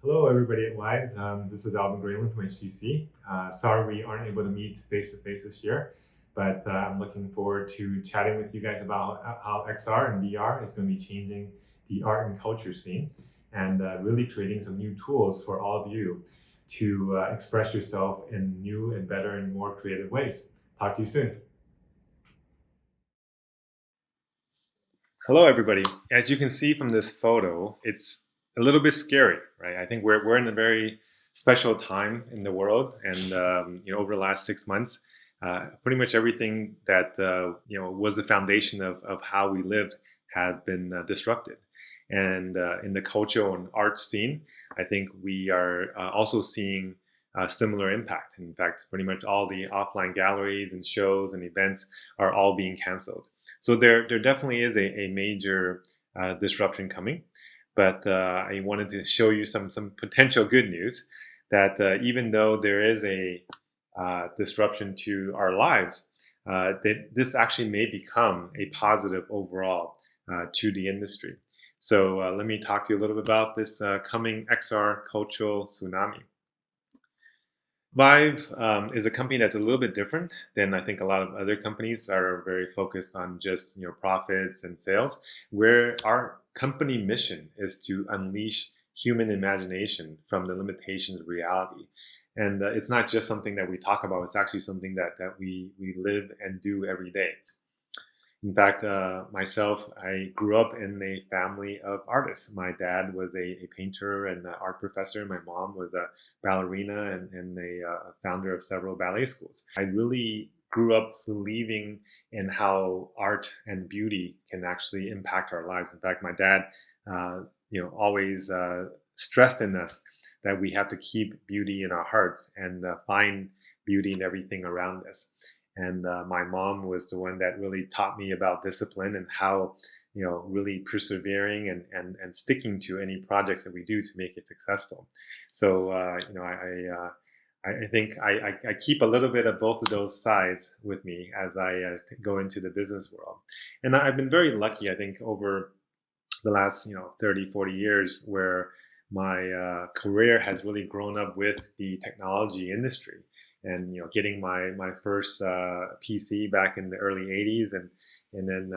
Hello, everybody at WISE. This is Alvin Graylin from HTC. Sorry we aren't able to meet face-to-face this year, but I'm looking forward to chatting with you guys about how XR and VR is going to be changing the art and culture scene and really creating some new tools for all of you to express yourself in new and better and more creative ways. Talk to you soon. Hello, everybody. As you can see from this photo, it's a little bit scary, right? I think we're in a very special time in the world, and over the last 6 months, pretty much everything that was the foundation of how we lived had been disrupted. And in the cultural and art scene, I think we are also seeing a similar impact. In fact, pretty much all the offline galleries and shows and events are all being canceled. So there definitely is a major disruption coming. But I wanted to show you some potential good news that even though there is a disruption to our lives, that this actually may become a positive overall to the industry. So let me talk to you a little bit about this coming XR cultural tsunami. Vive is a company that's a little bit different than I think a lot of other companies that are very focused on just profits and sales. Where our company mission is to unleash human imagination from the limitations of reality, and it's not just something that we talk about. It's actually something that we live and do every day. In fact, myself, I grew up in a family of artists. My dad was a painter and an art professor. My mom was a ballerina and a founder of several ballet schools. I really grew up believing in how art and beauty can actually impact our lives. In fact, my dad, always stressed in us that we have to keep beauty in our hearts and find beauty in everything around us. And my mom was the one that really taught me about discipline and how, really persevering and sticking to any projects that we do to make it successful. So, I think I keep a little bit of both of those sides with me as I go into the business world. And I've been very lucky, I think, over the last, 30, 40 years where my career has really grown up with the technology industry. And getting my first PC back in the early 80s, and then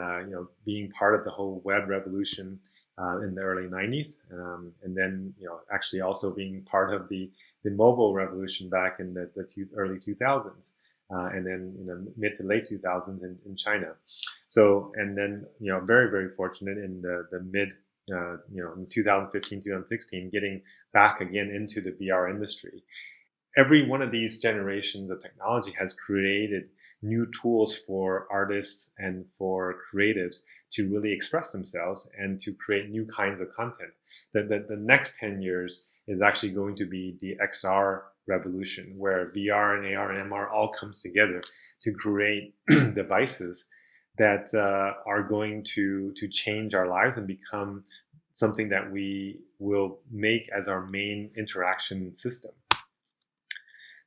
being part of the whole web revolution in the early 90s, and then actually also being part of the mobile revolution back in the early 2000s, and then mid to late 2000s in China. So and then very, very fortunate in the mid in 2015 2016 getting back again into the VR industry. Every one of these generations of technology has created new tools for artists and for creatives to really express themselves and to create new kinds of content. The next 10 years is actually going to be the XR revolution, where VR and AR and MR all comes together to create devices that are going to change our lives and become something that we will make as our main interaction system.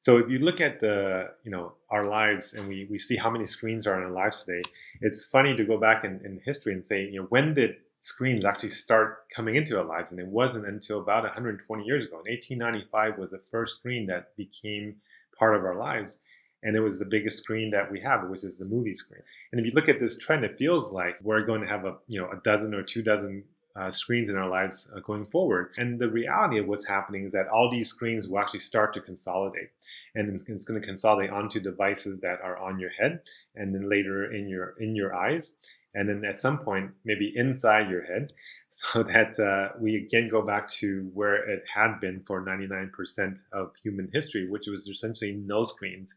So if you look at our lives and we see how many screens are in our lives today, it's funny to go back in history and say, when did screens actually start coming into our lives? And it wasn't until about 120 years ago. In 1895 was the first screen that became part of our lives. And it was the biggest screen that we have, which is the movie screen. And if you look at this trend, it feels like we're going to have a dozen or 2 dozen screens in our lives going forward. And the reality of what's happening is that all these screens will actually start to consolidate, and it's going to consolidate onto devices that are on your head, and then later in your eyes, and then at some point maybe inside your head, so that we again go back to where it had been for 99% of human history, which was essentially no screens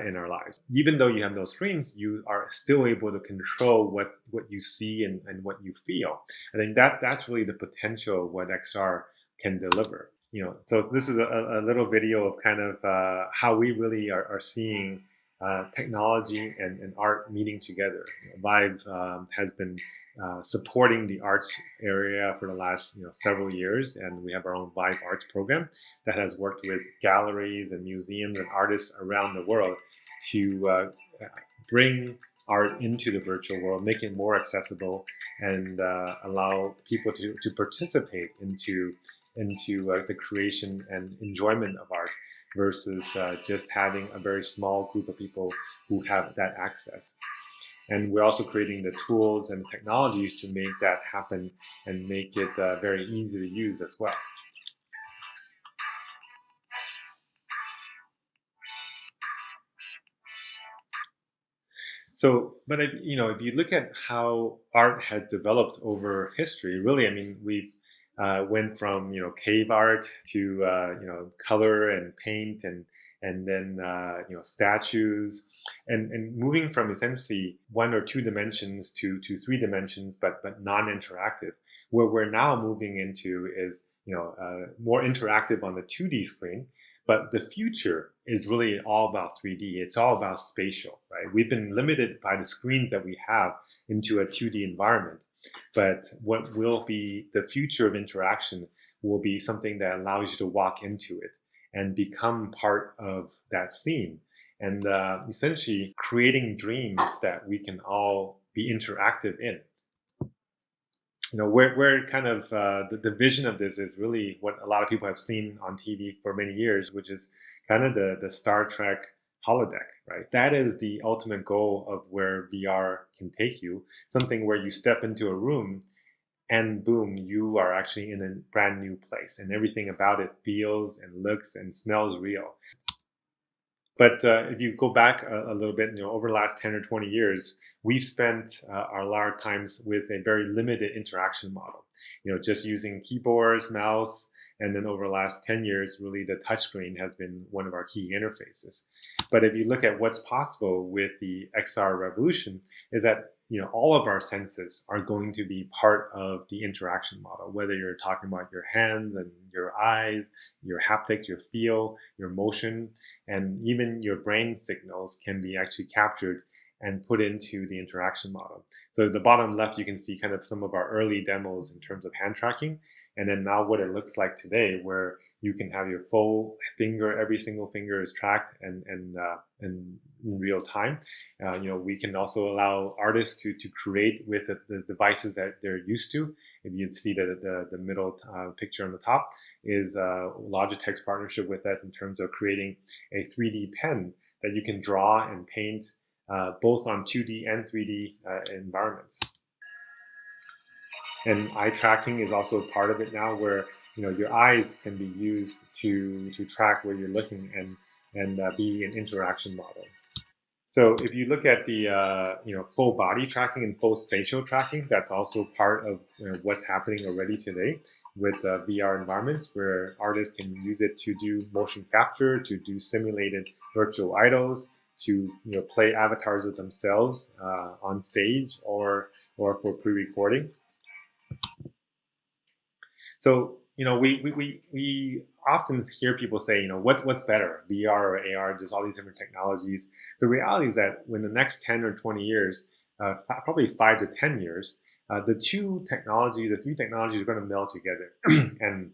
in our lives. Even though you have no screens, you are still able to control what you see and what you feel. I think that's really the potential of what XR can deliver. So this is a little video of kind of how we really are seeing technology and art meeting together. Vive has been supporting the arts area for the last several years, and we have our own Vive Arts program that has worked with galleries and museums and artists around the world to bring art into the virtual world, make it more accessible, and allow people to participate into into the creation and enjoyment of art versus just having a very small group of people who have that access. And we're also creating the tools and technologies to make that happen and make it very easy to use as well. So, but if you look at how art has developed over history, really, I mean, we've went from cave art to color and paint and then statues and moving from essentially 1 or 2 dimensions to 3 dimensions, but non-interactive. Where we're now moving into is more interactive on the 2D screen. But the future is really all about 3D. It's all about spatial, right? We've been limited by the screens that we have into a 2D environment. But what will be the future of interaction will be something that allows you to walk into it and become part of that scene. And essentially creating dreams that we can all be interactive in. Where kind of the vision of this is really what a lot of people have seen on TV for many years, which is kind of the Star Trek holodeck, right? That is the ultimate goal of where VR can take you, something where you step into a room and boom, you are actually in a brand new place and everything about it feels and looks and smells real. But if you go back a little bit, over the last 10 or 20 years, we've spent a lot of times with a very limited interaction model. Just using keyboards, mouse, and then over the last 10 years, really the touchscreen has been one of our key interfaces. But if you look at what's possible with the XR revolution, is that all of our senses are going to be part of the interaction model, whether you're talking about your hands and your eyes, your haptics, your feel, your motion, and even your brain signals can be actually captured and put into the interaction model. So at the bottom left, you can see kind of some of our early demos in terms of hand tracking. And then now what it looks like today, where you can have your full finger, every single finger is tracked and in real time. We can also allow artists to create with the devices that they're used to. If you see the middle picture on the top is Logitech's partnership with us in terms of creating a 3D pen that you can draw and paint both on 2D and 3D environments. And eye tracking is also part of it now, where your eyes can be used to track where you're looking and be an interaction model. So if you look at the full body tracking and full spatial tracking, that's also part of what's happening already today with VR environments, where artists can use it to do motion capture, to do simulated virtual idols, to play avatars of themselves on stage or for pre-recording. So we often hear people say, what's better, VR or AR? There's all these different technologies. The reality is that when the next 10 or 20 years, probably 5 to 10 years, the three technologies are going to meld together, and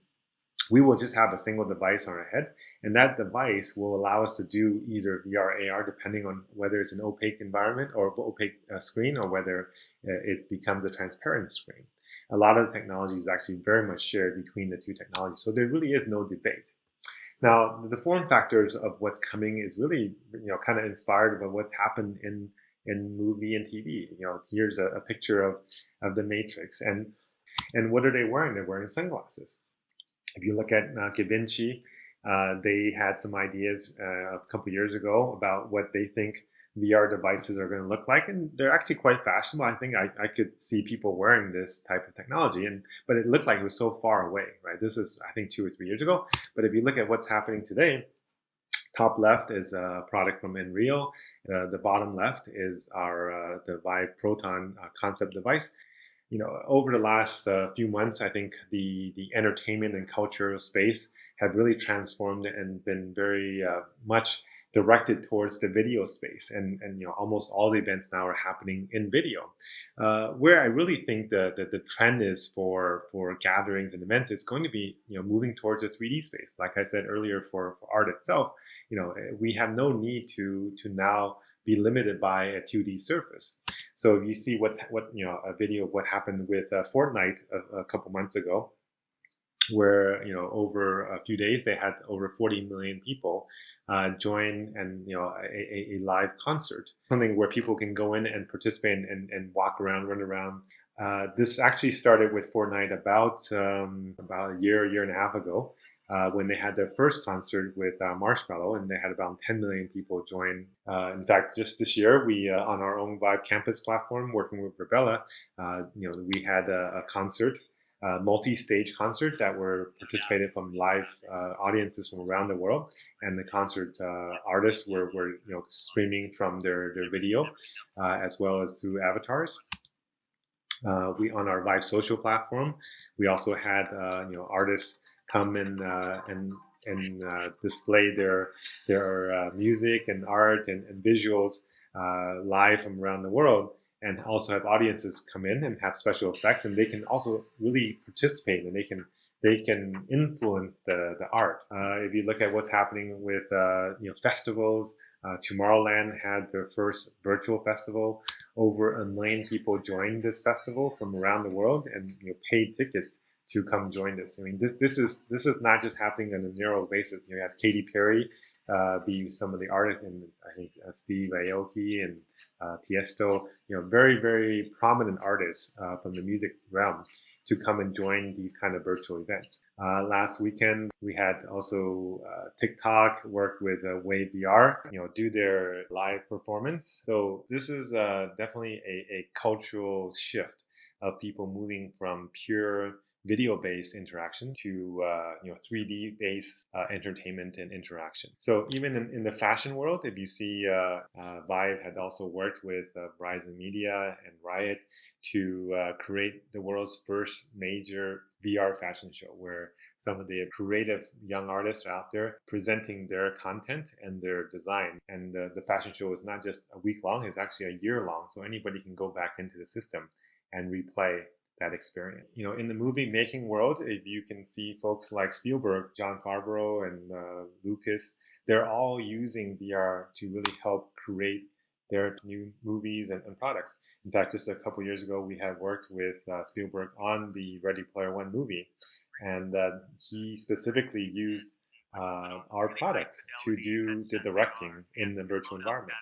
we will just have a single device on our head, and that device will allow us to do either VR, AR, depending on whether it's an opaque environment or opaque screen, or whether it becomes a transparent screen. A lot of the technology is actually very much shared between the two technologies, so there really is no debate. Now, the form factors of what's coming is really, kind of inspired by what's happened in movie and TV. Here's a picture of the Matrix, and what are they wearing? They're wearing sunglasses. If you look at Da Vinci, they had some ideas a couple years ago about what they think VR devices are going to look like, and they're actually quite fashionable. I think I could see people wearing this type of technology, but it looked like it was so far away, right? This is, I think, 2 or 3 years ago. But if you look at what's happening today, top left is a product from Nreal. The bottom left is our the Vive Proton concept device. Over the last few months, I think the entertainment and cultural space have really transformed and been very much directed towards the video space, and almost all the events now are happening in video. Where I really think the trend is for gatherings and events is going to be moving towards a 3D space. Like I said earlier, for art itself, we have no need to now be limited by a 2D surface. So if you see a video of what happened with Fortnite a couple months ago, where over a few days they had over 40 million people join, and a live concert, something where people can go in and participate and walk around, run around. This actually started with Fortnite about a year and a half ago, when they had their first concert with Marshmallow, and they had about 10 million people join. In fact, just this year, we on our own Vibe Campus platform, working with Rebella, we had a concert, multi-stage concert that were participated from live audiences from around the world, and the concert artists were streaming from their video, as well as through avatars. We on our Vibe social platform, we also had artists come and display their music and art and visuals live from around the world, and also have audiences come in and have special effects, and they can also really participate, and they can influence the art. If you look at what's happening with festivals, Tomorrowland had their first virtual festival. Over 1 million people joined this festival from around the world, and paid tickets to come join this. I mean, this is not just happening on a narrow basis. You have Katy Perry be some of the artists, and I think Steve Aoki and Tiesto, very, very prominent artists from the music realm, to come and join these kind of virtual events. Last weekend, we had also TikTok work with Wave VR, do their live performance. So this is definitely a cultural shift of people moving from pure video-based interaction to 3D-based entertainment and interaction. So even in the fashion world, if you see, Vive had also worked with Verizon Media and Riot to create the world's first major VR fashion show, where some of the creative young artists are out there presenting their content and their design. And the fashion show is not just a week long, it's actually a year long. So anybody can go back into the system and replay that experience. In the movie making world, if you can see folks like Spielberg, Jon Favreau, and Lucas, they're all using VR to really help create their new movies and products. In fact, just a couple years ago, we had worked with Spielberg on the Ready Player One movie, and he specifically used our product to do the directing in the virtual environment.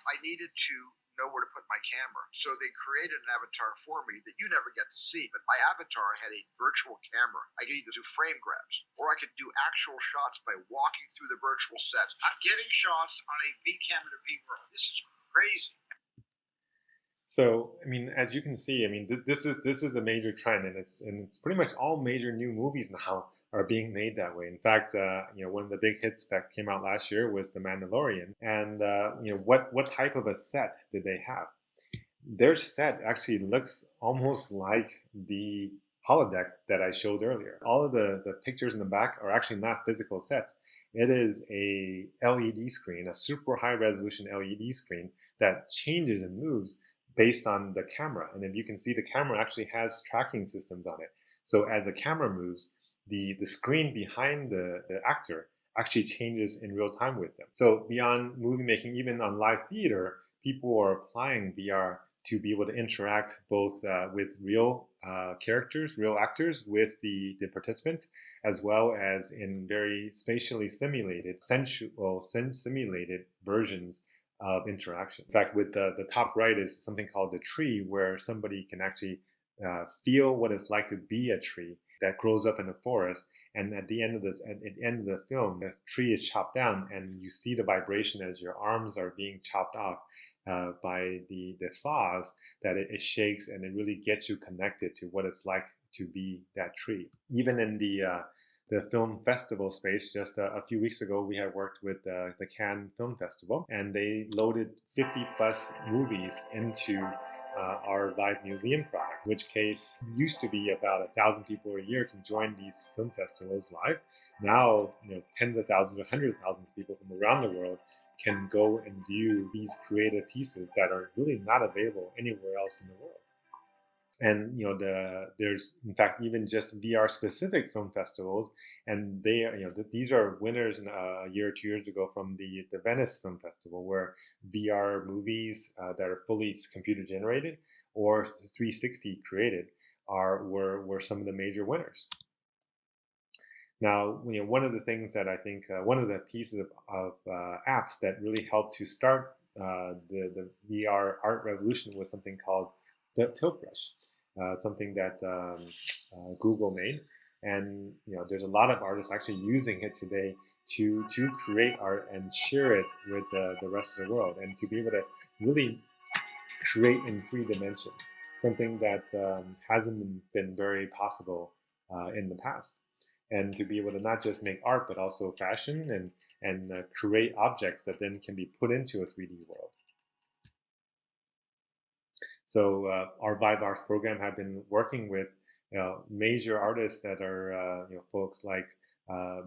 I needed to know where to put my camera. So they created an avatar for me that you never get to see. But my avatar had a virtual camera. I could either do frame grabs, or I could do actual shots by walking through the virtual sets. I'm getting shots on a V cam in a V world. This is crazy. So, I mean, as you can see, I mean, this is a major trend, and it's pretty much all major new movies now are being made that way. In fact, one of the big hits that came out last year was The Mandalorian, and what type of a set did they have? Their set actually looks almost like the holodeck that I showed earlier. All of the pictures in the back are actually not physical sets. It is a LED screen, a super high resolution LED screen that changes and moves based on the camera. And if you can see, the camera actually has tracking systems on it. So as the camera moves, the screen behind the actor actually changes in real time with them. So beyond movie making, even on live theater, people are applying VR to be able to interact both with real characters, real actors, with the participants, as well as in very spatially simulated, simulated versions of interaction. In fact, with the top right is something called the tree, where somebody can actually feel what it's like to be a tree that grows up in the forest. And at the end of the film, the tree is chopped down, and you see the vibration as your arms are being chopped off by the saws, that it shakes, and it really gets you connected to what it's like to be that tree. Even in the film festival space, just a few weeks ago, we had worked with the Cannes Film Festival, and they loaded 50 plus movies into our Vive Museum product, in which case used to be about 1,000 people a year can join these film festivals live. Now, tens of thousands or hundreds of thousands of people from around the world can go and view these creative pieces that are really not available anywhere else in the world. And there's in fact even just VR specific film festivals, and they these are winners a year or 2 years ago from the Venice Film Festival, where VR movies that are fully computer generated or 360 created were some of the major winners. Now, one of the things that I think, one of the pieces of apps that really helped to start the VR art revolution was something called the Tilt Brush, something that Google made. And there's a lot of artists actually using it today to create art and share it with the rest of the world, and to be able to really create in 3 dimensions, something that hasn't been very possible in the past. And to be able to not just make art, but also fashion and create objects that then can be put into a 3D world. So our Vibe Arts program have been working with major artists that are folks like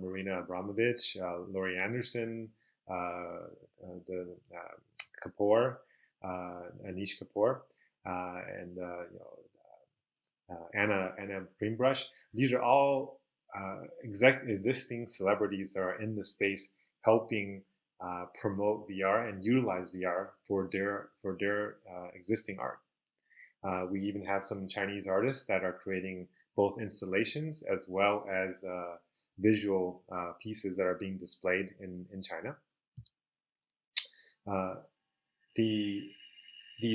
Marina Abramovich, Laurie Anderson, the Kapoor, Anish Kapoor, and Anna Greenbrush. These are all existing celebrities that are in the space helping promote VR and utilize VR for their existing art. We even have some Chinese artists that are creating both installations as well as visual pieces that are being displayed in China. The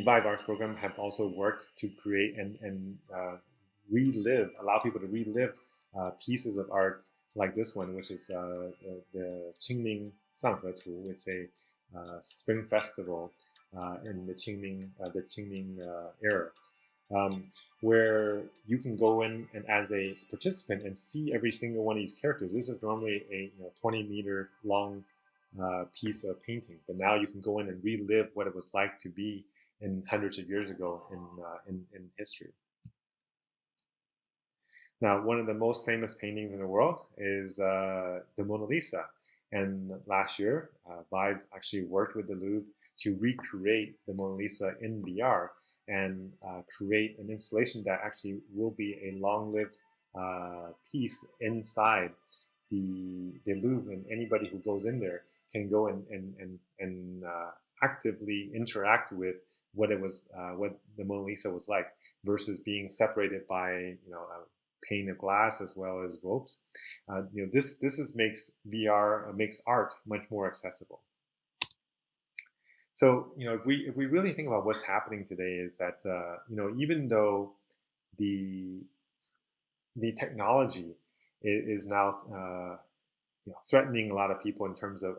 Vibe Arts program have also worked to create and allow people to relive pieces of art like this one, which is the Qingming Sanghetu. It's a spring festival in the Qingming era, where you can go in and as a participant and see every single one of these characters. This is normally a 20-meter long piece of painting, but now you can go in and relive what it was like to be in hundreds of years ago in history. Now, one of the most famous paintings in the world is the Mona Lisa. And last year, Vibe actually worked with the Louvre to recreate the Mona Lisa in VR and create an installation that actually will be a long-lived piece inside the Louvre. And anybody who goes in there can go and actively interact with what the Mona Lisa was like, versus being separated by a pane of glass as well as ropes. This makes VR makes art much more accessible. So if we really think about what's happening today, is that even though the technology is now threatening a lot of people in terms of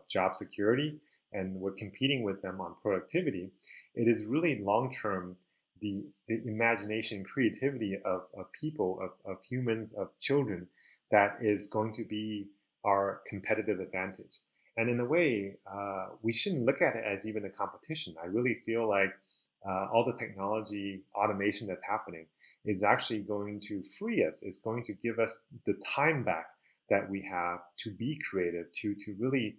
job security, and we're competing with them on productivity, it is really long-term the imagination, creativity of people, of humans, of children, that is going to be our competitive advantage. And in a way, we shouldn't look at it as even a competition. I really feel like all the technology, automation that's happening is actually going to free us. It's going to give us the time back that we have to be creative, to really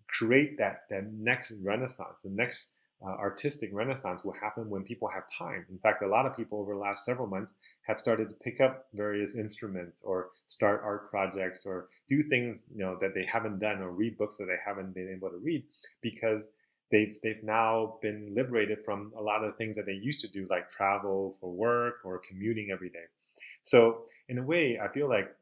create that next renaissance. The next artistic renaissance will happen when people have time. In fact, a lot of people over the last several months have started to pick up various instruments or start art projects or do things that they haven't done, or read books that they haven't been able to read, because they've now been liberated from a lot of things that they used to do, like travel for work or commuting every day. So in a way, I feel like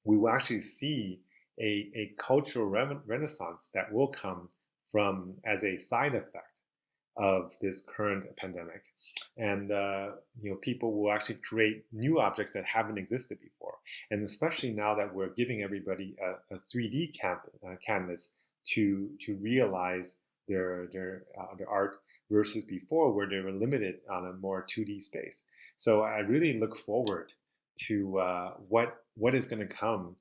we will actually see a cultural renaissance that will come from as a side effect of this current pandemic. And people will actually create new objects that haven't existed before. And especially now that we're giving everybody a 3D canvas to realize their art, versus before where they were limited on a more 2D space. So I really look forward to what is going to come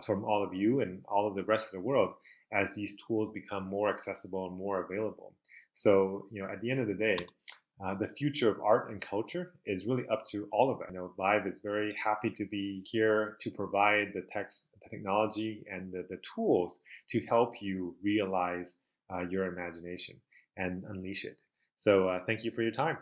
from all of you and all of the rest of the world as these tools become more accessible and more available. So, at the end of the day, the future of art and culture is really up to all of us. Vibe is very happy to be here to provide the technology and the tools to help you realize your imagination and unleash it. So thank you for your time.